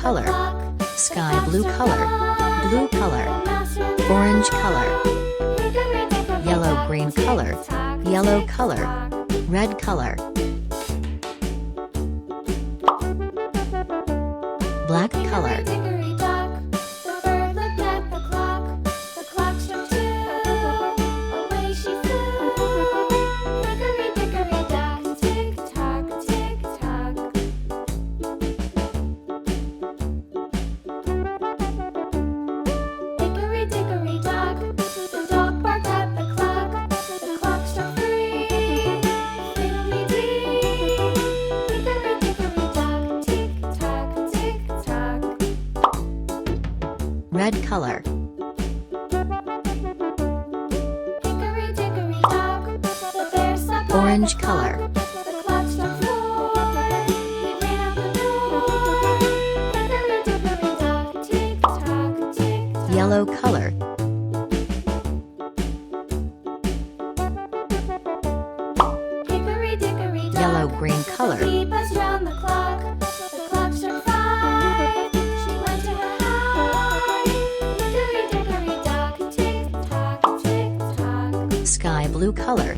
color, sky blue color, blue color, orange color, yellow green color, yellow color, red color, black color, red color, orange color, yellow color, yellow green color, sky blue color,